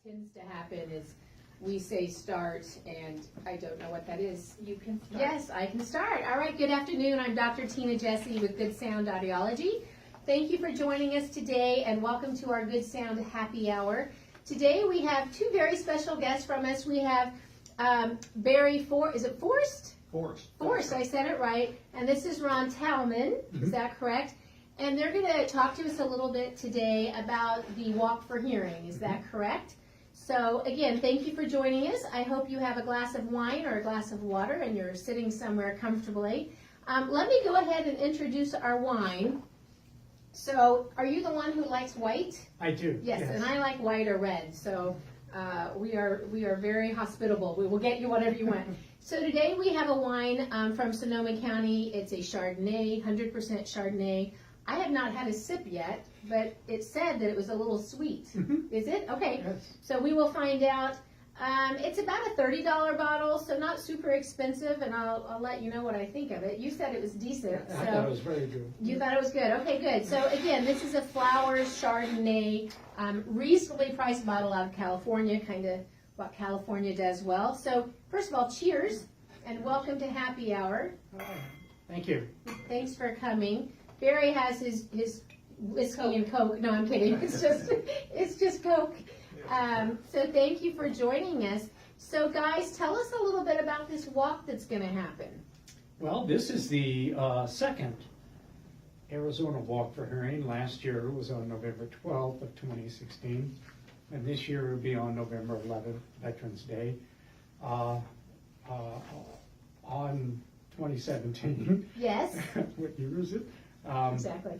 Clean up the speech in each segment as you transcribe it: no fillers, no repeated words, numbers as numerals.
tends to happen is we say start, and I don't know what that is. You can start. Yes, I can start. All right, good afternoon. I'm Dr. Tina Jesse with Good Sound Audiology. Thank you for joining us today, and welcome to our Good Sound Happy Hour. Today we have two very special guests from us. We have Barry Forrest. Forrest, I said it right. And this is Ron Talman. Is that correct? And they're going to talk to us a little bit today about the Walk4Hearing. Is that correct? So again, thank you for joining us. I hope you have a glass of wine or a glass of water and you're sitting somewhere comfortably. Let me go ahead and introduce our wine. So are you the one who likes white? I do. Yes, and I like white or red. So we are very hospitable. We will get you whatever you want. So today we have a wine from Sonoma County. It's a Chardonnay, 100% Chardonnay. I have not had a sip yet, but it said that it was a little sweet. Is it? Okay. Yes. So we will find out. It's about a $30 bottle, so not super expensive, and I'll let you know what I think of it. You said it was decent. I thought it was very good. You thought it was good. Okay, good. So again, this is a Flowers Chardonnay, reasonably priced bottle out of California, kind of what California does well. So first of all, cheers, and welcome to Happy Hour. Thank you. Thanks for coming. Barry has his whiskey and Coke. No, I'm kidding. It's just Coke. So thank you for joining us. So guys, tell us a little bit about this walk that's going to happen. Well, this is the second Arizona Walk4Hearing. Last year it was on November 12th of 2016, and this year it will be on November 11th, Veterans Day. On 2017. Yes. What year is it? Exactly.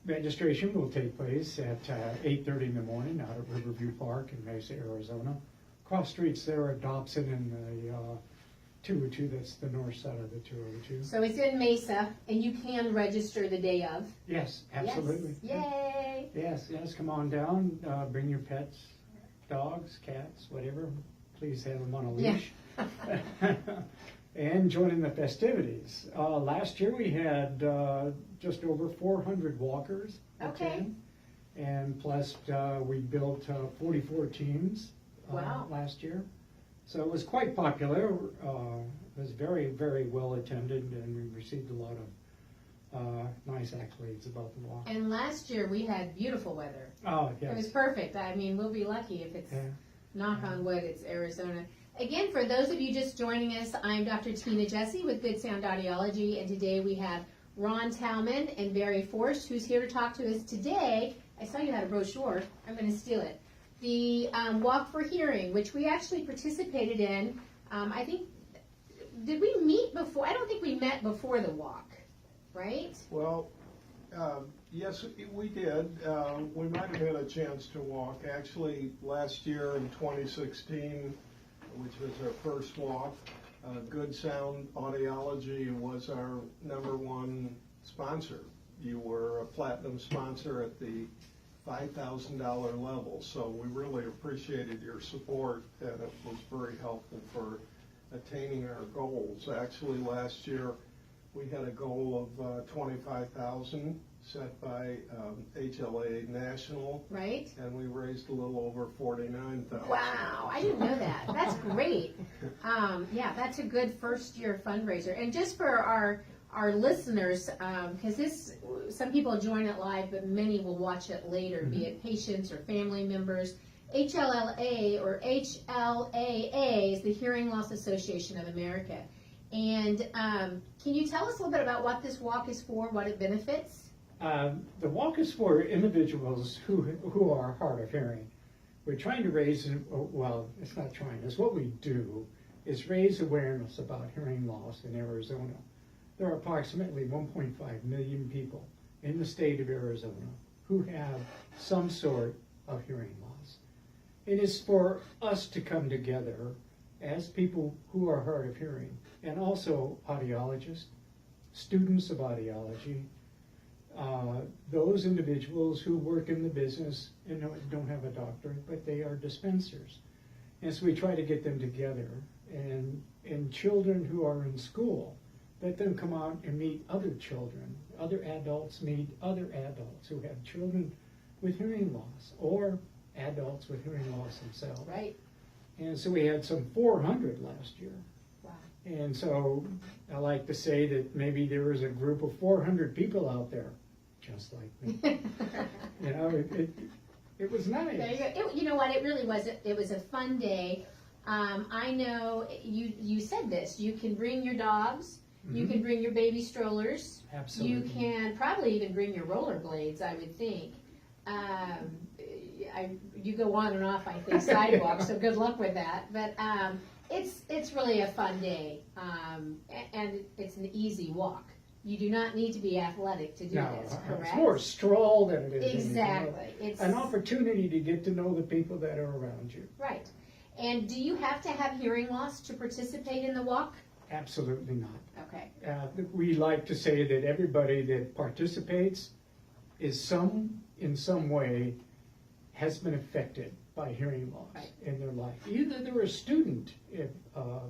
Registration will take place at 8:30 in the morning out at Riverview Park in Mesa, Arizona. Cross streets there at Dobson and the 202, that's the north side of the 202. So it's in Mesa, and you can register the day of. Yes, absolutely. Yes. Yay! Yes, come on down, bring your pets, dogs, cats, whatever. Please have them on a leash. Yeah. And join in the festivities. Last year we had just over 400 walkers attend, and plus we built 44 teams last year. So it was quite popular. It was very, very well attended, and we received a lot of nice accolades about the walk. And last year we had beautiful weather. Oh, yes. It was perfect. I mean, we'll be lucky if it's, knock on wood, it's Arizona. Again, for those of you just joining us, I'm Dr. Tina Jesse with Good Sound Audiology, and today we have Ron Talman and Barry Forrest, who's here to talk to us today. I saw you had a brochure. I'm going to steal it. The Walk4Hearing, which we actually participated in. I think, did we meet before? I don't think we met before the walk, right? Well, yes, we did. We might have had a chance to walk. Actually, last year in 2016, which was our first walk, Good Sound Audiology was our #1 sponsor. You were a platinum sponsor at the $5,000 level, so we really appreciated your support, and it was very helpful for attaining our goals. Actually, last year we had a goal of 25,000 set by HLA National. Right. And we raised a little over 49,000. Wow, I didn't know that. That's great. Yeah, that's a good first year fundraiser. And just for our listeners, because some people join it live, but many will watch it later, be it patients or family members. HLLA or HLAA is the Hearing Loss Association of America. And can you tell us a little bit about what this walk is for, what it benefits? The walk is for individuals who are hard of hearing. We're trying to raise, well, it's not trying, it's what we do, is raise awareness about hearing loss in Arizona. There are approximately 1.5 million people in the state of Arizona who have some sort of hearing loss. It is for us to come together as people who are hard of hearing, and also audiologists, students of audiology, those individuals who work in the business and don't have a doctorate, but they are dispensers. And so we try to get them together, and children who are in school, let them come out and meet other children. Other adults meet other adults who have children with hearing loss, or adults with hearing loss themselves. Right. And so we had some 400 last year. Wow. And so I like to say that maybe there was a group of 400 people out there, just like me. You know, it was nice. There you go. You know what? It really was. It was a fun day. I know you said this. You can bring your dogs. You can bring your baby strollers. Absolutely. You can probably even bring your rollerblades, I would think. You go on and off, I think, sidewalks, so good luck with that. But it's really a fun day, and it's an easy walk. You do not need to be athletic to do this, correct? It's more a stroll than it is anything Exactly. else. It's An opportunity to get to know the people that are around you. right. And do you have to have hearing loss to participate in the walk? Absolutely not. Okay. We like to say that everybody that participates is in some way has been affected by hearing loss Right. in their life. Either they're a student, if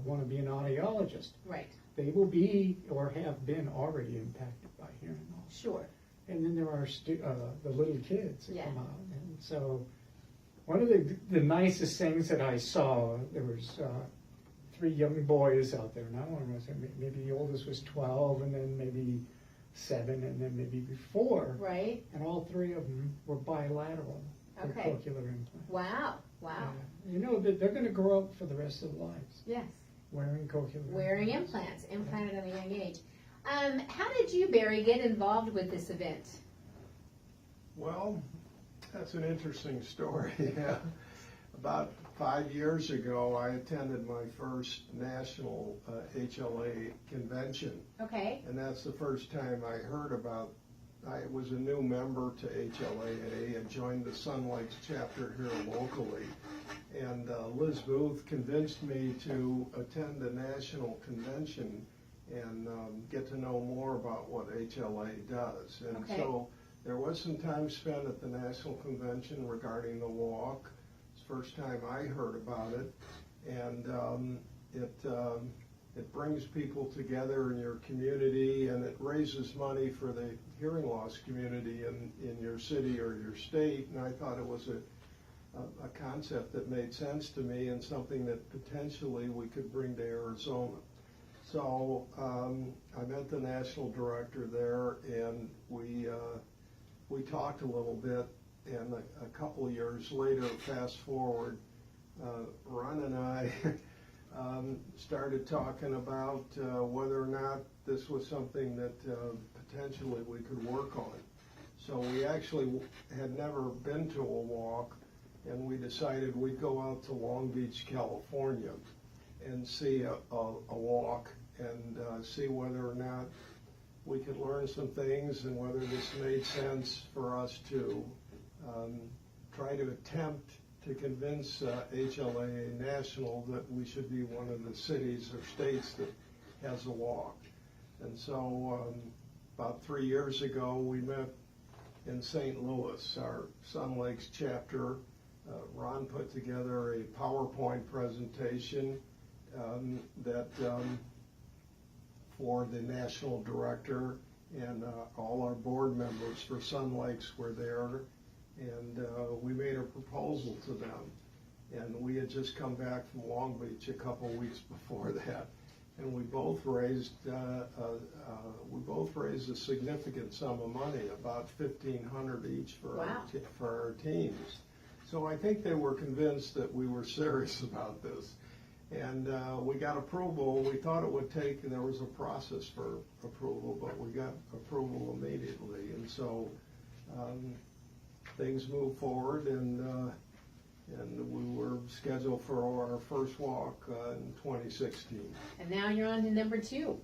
want to be an audiologist, Right. they will be or have been already impacted by hearing loss. Sure. And then there are the little kids that Yeah. come out. And so one of the nicest things that I saw, there was 3 young boys out there. Now, maybe the oldest was 12, and then maybe 7, and then maybe 4. Right. And all 3 of them were bilateral with Okay. cochlear implants. Wow. Wow. You know that they're going to grow up for the rest of their lives Yes. wearing cochlear Wearing implants, implanted at a young age. How did you, Barry, get involved with this event? Well, that's an interesting story. Yeah. About 5 years ago, I attended my first national HLA convention, Okay. and that's the first time I heard about. I was a new member to HLAA and joined the Sun Lakes chapter here locally. And Liz Booth convinced me to attend the national convention and get to know more about what HLA does. And Okay. so there was some time spent at the national convention regarding the walk. It's the first time I heard about it. And it brings people together in your community, and it raises money for the hearing loss community in your city or your state. And I thought it was a concept that made sense to me and something that potentially we could bring to Arizona. So I met the national director there, and we talked a little bit. And a couple years later, fast forward, Ron and I started talking about whether or not this was something that potentially we could work on. So we actually had never been to a walk, and we decided we'd go out to Long Beach, California, and see a walk and see whether or not we could learn some things and whether this made sense for us to try to attempt to convince HLA National that we should be one of the cities or states that has a walk. And so about 3 years ago, we met in St. Louis, our Sun Lakes chapter. Ron put together a PowerPoint presentation that for the national director, and all our board members for Sun Lakes were there. And we made a proposal to them. And we had just come back from Long Beach a couple weeks before that. And we both raised a significant sum of money, about $1,500 each for our teams. So I think they were convinced that we were serious about this. And we got approval. We thought it would take, and there was a process for approval, but we got approval immediately. And so things moved forward, and we were scheduled for our first walk in 2016. And now you're on to number 2.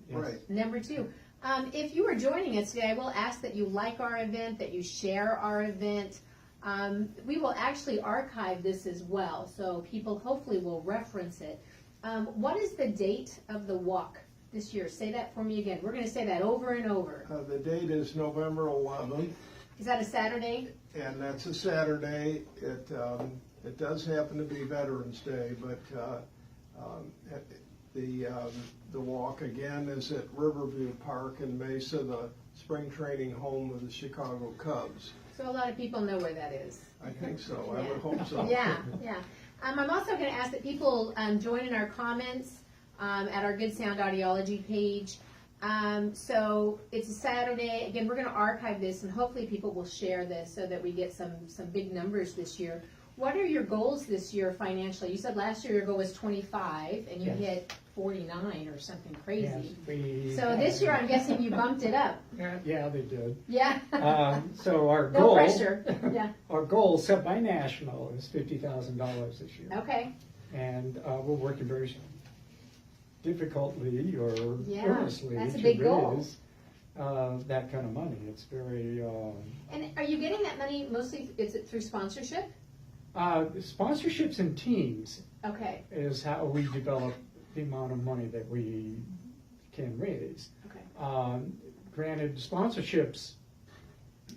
Yes. Right. Number 2. If you are joining us today, I will ask that you like our event, that you share our event. We will actually archive this as well, so people hopefully will reference it. What is the date of the walk this year? Say that for me again. We're going to say that over and over. The date is November 11th. Is that a Saturday? And that's a Saturday. It does happen to be Veterans Day, but the walk again is at Riverview Park in Mesa, the spring training home of the Chicago Cubs. So a lot of people know where that is. I think so. I would hope so. Yeah, yeah. I'm also going to ask that people join in our comments at our Good Sound Audiology page. So it's a Saturday. Again, we're going to archive this, and hopefully people will share this so that we get some big numbers this year. What are your goals this year financially? You said last year your goal was 25, and you Yes. hit 49 or something crazy. Yes, So this year, I'm guessing you bumped it up. Yeah, they did. Yeah. So our No goal, pressure. Yeah. our goal set by national is $50,000 this year. Okay. And we're working very difficultly or Yeah, earnestly that's a to big goal. raise that kind of money. It's very, And are you getting that money mostly, is it through sponsorship? sponsorships and teams Okay, is how we develop the amount of money that we can raise. okay. Granted, sponsorships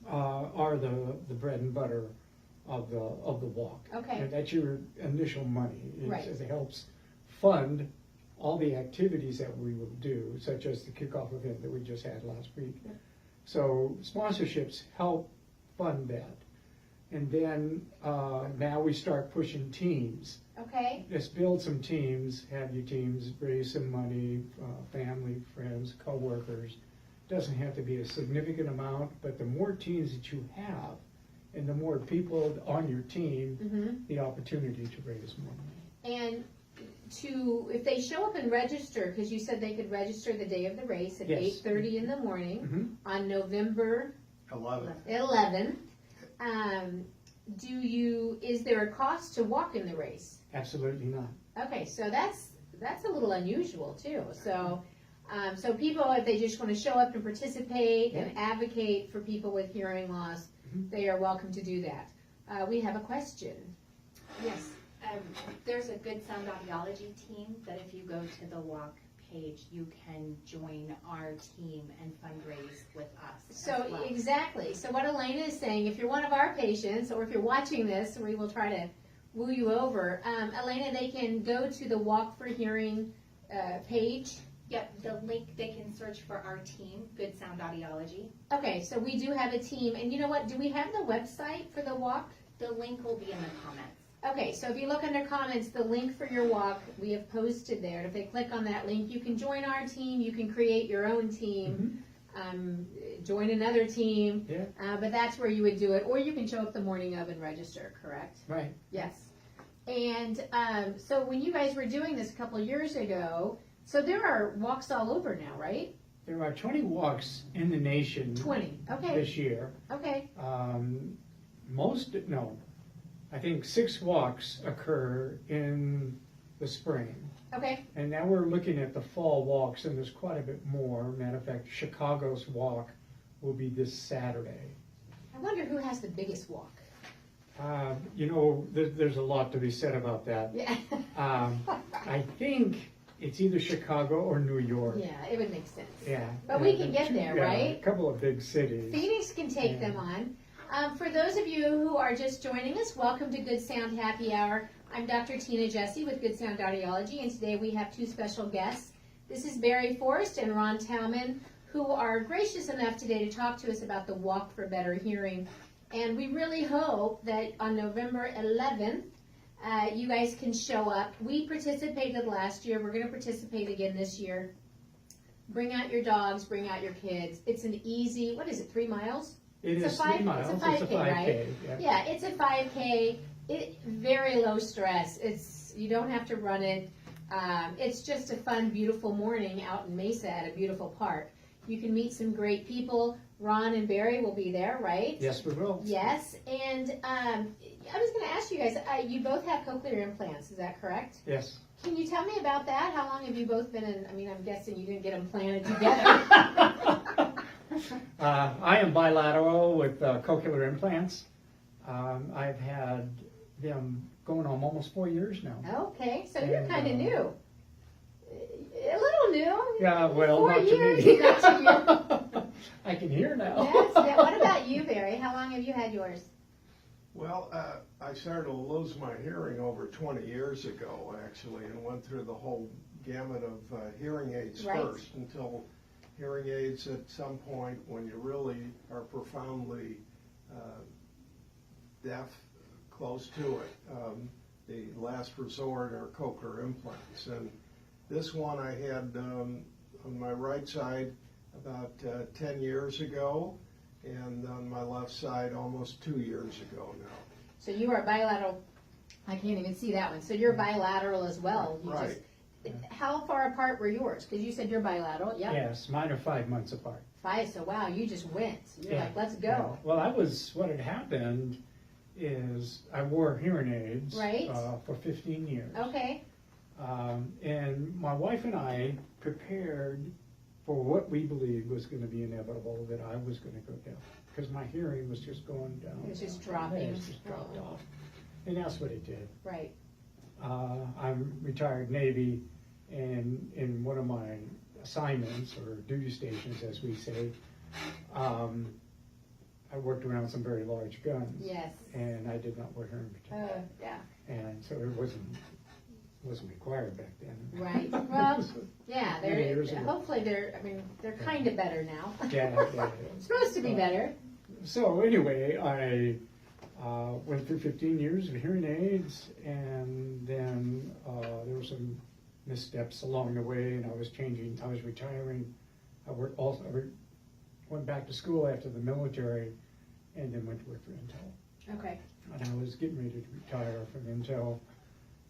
are the bread and butter of the walk. Okay. And that's your initial money. Right. It helps fund all the activities that we will do, such as the kickoff event that we just had last week. Yeah. So sponsorships help fund that. And then now we start pushing teams. Okay, Just build some teams, have your teams raise some money, family, friends, co-workers. Doesn't have to be a significant amount, but the more teams that you have and the more people on your team, the opportunity to raise more money. and if they show up and register, because you said they could register the day of the race at Yes. 8:30 in the morning on November 11. 11th, is there a cost to walk in the race? Absolutely not. Okay, so that's a little unusual too. So, so people, if they just want to show up and participate and advocate for people with hearing loss, they are welcome to do that. We have a question. Yes. There's a Good Sound Audiology team that if you go to the walk page, you can join our team and fundraise with us. So as well. exactly. So what Elena is saying, if you're one of our patients, or if you're watching this, we will try to woo you over. Elena, they can go to the Walk4Hearing page. Yep, the link, they can search for our team, Good Sound Audiology. Okay, so we do have a team, and you know what? Do we have the website for the walk? The link will be in the comments. Okay, so if you look under comments, the link for your walk, we have posted there. And if they click on that link, you can join our team, you can create your own team, join another team, but that's where you would do it. Or you can show up the morning of and register, correct? Right. Yes. And so when you guys were doing this a couple of years ago, so there are walks all over now, right? There are 20 walks in the nation 20, okay, this year. okay, I think 6 walks occur in the spring. okay. And now we're looking at the fall walks, and there's quite a bit more. Matter of fact, Chicago's walk will be this Saturday. I wonder who has the biggest walk. There's a lot to be said about that. Yeah. I think it's either Chicago or New York. Yeah, it would make sense. Yeah. But we can get there, Yeah, right? A couple of big cities. Phoenix can take Yeah. them on. For those of you who are just joining us, welcome to Good Sound Happy Hour. I'm Dr. Tina Jesse with Good Sound Audiology, and today we have 2 special guests. This is Barry Forrest and Ron Tauman, who are gracious enough today to talk to us about the Walk for Better Hearing. And we really hope that on November 11th, you guys can show up. We participated last year. We're going to participate again this year. Bring out your dogs, bring out your kids. It's an easy, 3 miles? It It's is a 3 miles. It's a 5K, right? Yeah. Yeah, it's a 5K. Very low stress. You don't have to run it. It's just a fun, beautiful morning out in Mesa at a beautiful park. You can meet some great people. Ron and Barry will be there, right? Yes, we will. Yes, and I was going to ask you guys, you both have cochlear implants, is that correct? Yes. Can you tell me about that? How long have you both been in, I'm guessing you didn't get them planted together. I am bilateral with cochlear implants. I've had them going on almost 4 years now. Okay, so you're And, kind of new. A little new. Yeah, well, 4 not years, to me. not to you. I can hear now. Yes, yeah. What about you, Barry? How long have you had yours? Well, I started to lose my hearing over 20 years ago, actually, and went through the whole gamut of hearing aids Right. first until hearing aids at some point when you really are profoundly deaf, close to it. The last resort are cochlear implants. And this one I had on my right side about 10 years ago, and on my left side almost 2 years ago now. So you are bilateral. I can't even see that one. So you're bilateral as well. You Right. How far apart were yours? Because you said you're bilateral. Yep. Yes, mine are 5 months apart. 5. So wow, you just went. You're Yeah. like, let's go. Yeah. Well, what had happened is I wore hearing aids Right. For 15 years. Okay. And my wife and I prepared for what we believed was going to be inevitable, that I was going to go deaf, because my hearing was just going down. It was just dropping. It just dropped Oh. off. And that's what it did. Right. I'm retired Navy, and in one of my assignments, or duty stations as we say, I worked around some very large guns. Yes. And I did not wear hearing protection. Yeah. And so it wasn't required back then. Right. Well, yeah. Many years They're ago. hopefully they're kind of better now. Yeah. Supposed to be better. So anyway, I went through 15 years of hearing aids, and then there were some missteps along the way, and I was retiring. I went back to school after the military, and then went to work for Intel. Okay. And I was getting ready to retire from Intel,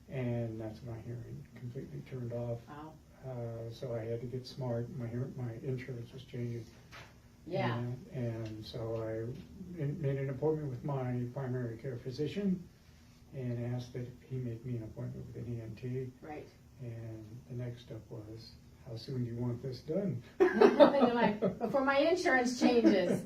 and that's when my hearing completely turned off. Wow. So I had to get smart. My insurance was changing. Yeah. And so I made an appointment with my primary care physician and asked that he make me an appointment with an ENT. Right. And the next step was, how soon do you want this done? Before my insurance changes.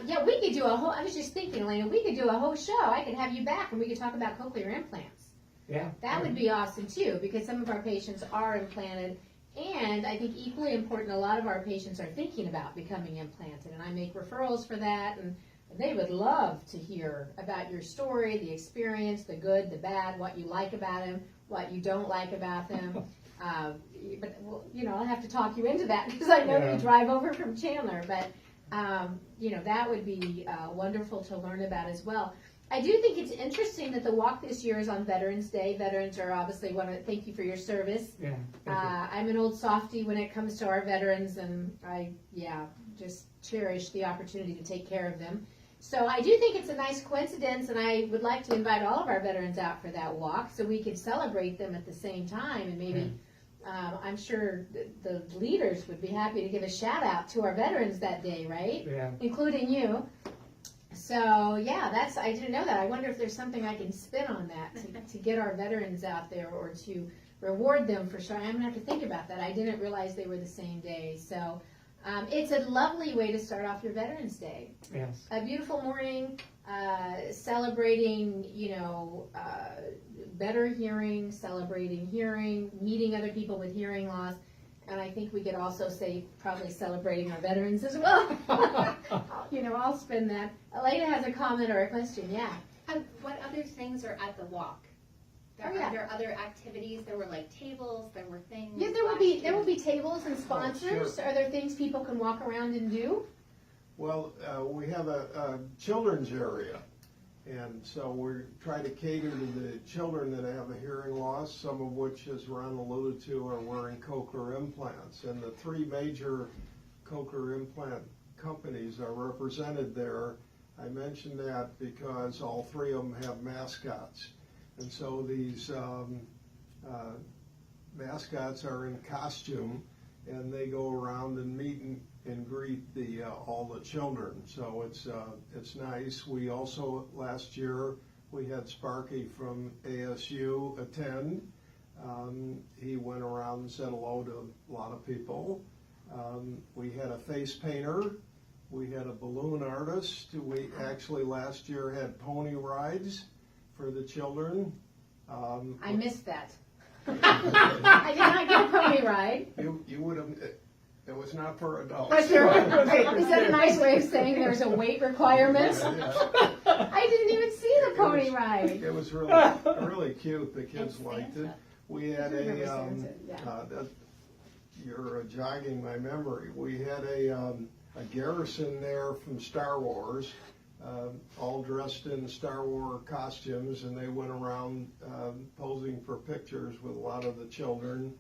Yeah, we could do I was just thinking, Elena, we could do a whole show. I could have you back and we could talk about cochlear implants. Yeah. That would be awesome too, because some of our patients are implanted, and I think equally important, a lot of our patients are thinking about becoming implanted, and I make referrals for that, and they would love to hear about your story, the experience, the good, the bad, what you like about them, what you don't like about them. But well, I'll have to talk you into that, because I know Yeah. you drive over from Chandler, but that would be wonderful to learn about as well. I do think it's interesting that the walk this year is on Veterans Day. Veterans are obviously thank you for your service. Yeah. Thank you. I'm an old softie when it comes to our veterans, and I just cherish the opportunity to take care of them. So I do think it's a nice coincidence, and I would like to invite all of our veterans out for that walk so we can celebrate them at the same time, and maybe I'm sure the leaders would be happy to give a shout out to our veterans that day, right? Yeah. Including you. So yeah, I didn't know that. I wonder if there's something I can spin on that to get our veterans out there, or to reward them for sure. I'm gonna have to think about that. I didn't realize they were the same day. So it's a lovely way to start off your Veterans Day. Yes. A beautiful morning, celebrating, better hearing, celebrating hearing, meeting other people with hearing loss. And I think we could also say probably celebrating our veterans as well. I'll spin that. Elena has a comment or a question. Yeah. What other things are at the walk? Are there other activities? There were like tables. There were things. Yeah, there will be tables and sponsors. sure. Are there things people can walk around and do? Well, we have a children's area, and so we're trying to cater to the children that have a hearing loss, some of which, as Ron alluded to, are wearing cochlear implants. And the 3 major cochlear implant companies are represented there. I mention that because all 3 of them have mascots. And so these mascots are in costume, and they go around and meet and greet all the children. So it's nice. We also, last year, we had Sparky from ASU attend. He went around and said hello to a lot of people. We had a face painter. We had a balloon artist. We actually last year had pony rides for the children. I missed that. I did not get a pony ride. You would have. It was not for adults. Is that a nice way of saying there's a weight requirement? Yeah. I didn't even see the pony ride. It was really cute. The kids And liked it. Santa. We had remember Santa, yeah. You're jogging my memory. We had a garrison there from Star Wars. all dressed in Star Wars costumes, and they went around posing for pictures with a lot of the children.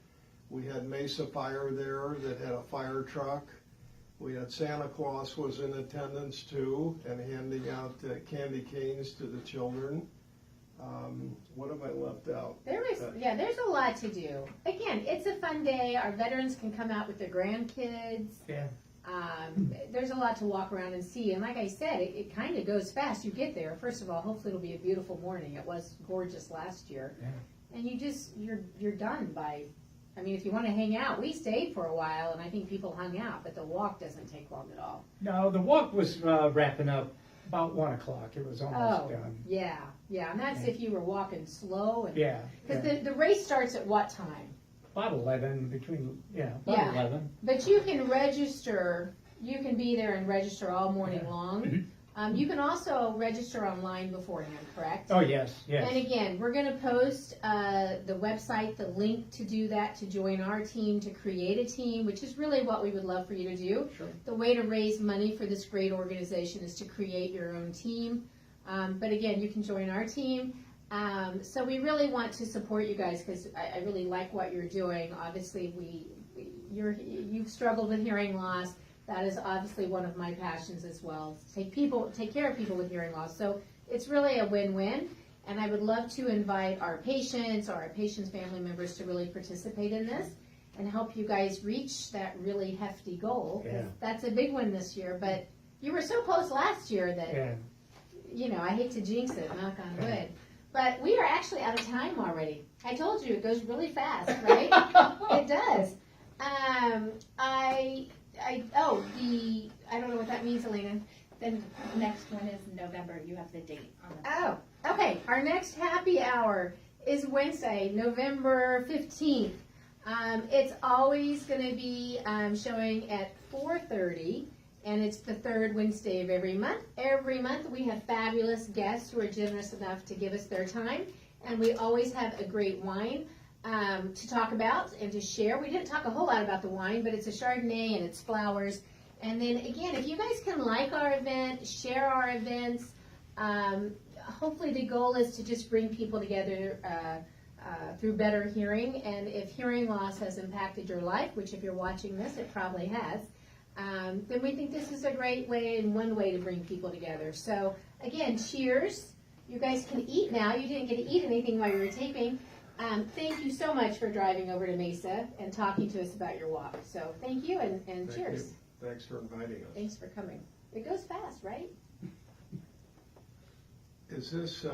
We had Mesa Fire there that had a fire truck. We had Santa Claus was in attendance too, and handing out candy canes to the children. What have I left out? There's a lot to do. Again, it's a fun day. Our veterans can come out with their grandkids. Yeah. There's a lot to walk around and see, and like I said, it kind of goes fast. You get there. First of all, hopefully it'll be a beautiful morning. It was gorgeous last year, and you're done by. I mean, if you want to hang out, we stayed for a while, and I think people hung out, but the walk doesn't take long at all. No, the walk was wrapping up about 1 o'clock. It was almost done. Yeah, and that's if you were walking slow. And, Yeah. Because the race starts at what time? About 11, about 11. But you can register, you can be there and register all morning long. You can also register online beforehand, correct? Oh, yes. And again, we're going to post the website, the link to do that, to join our team, to create a team, which is really what we would love for you to do. Sure. The way to raise money for this great organization is to create your own team. But again, you can join our team. So we really want to support you guys because I really like what you're doing. Obviously, you've struggled with hearing loss. That is obviously one of my passions as well. Take care of people with hearing loss. So it's really a win-win. And I would love to invite our patients or our patients' family members to really participate in this and help you guys reach that really hefty goal. Because that's a big one this year. But you were so close last year that, I hate to jinx it, knock on wood. But we are actually out of time already. I told you, it goes really fast, right? It does. I don't know what that means, Elena. Then next one is November. You have the date on the. Oh, okay. Our next happy hour is Wednesday, November 15th. It's always going to be showing at 4:30, and it's the third Wednesday of every month. Every month we have fabulous guests who are generous enough to give us their time, and we always have a great wine to talk about and to share. We didn't talk a whole lot about the wine, but it's a Chardonnay and it's flowers. And then again, if you guys can like our event, share our events, hopefully the goal is to just bring people together through better hearing. And if hearing loss has impacted your life, which if you're watching this, it probably has, then we think this is a great way and one way to bring people together. So again, cheers. You guys can eat now. You didn't get to eat anything while you were taping. Thank you so much for driving over to Mesa and talking to us about your walk. So thank you and Thank cheers. you. Thanks for inviting us. Thanks for coming. It goes fast, right? Is this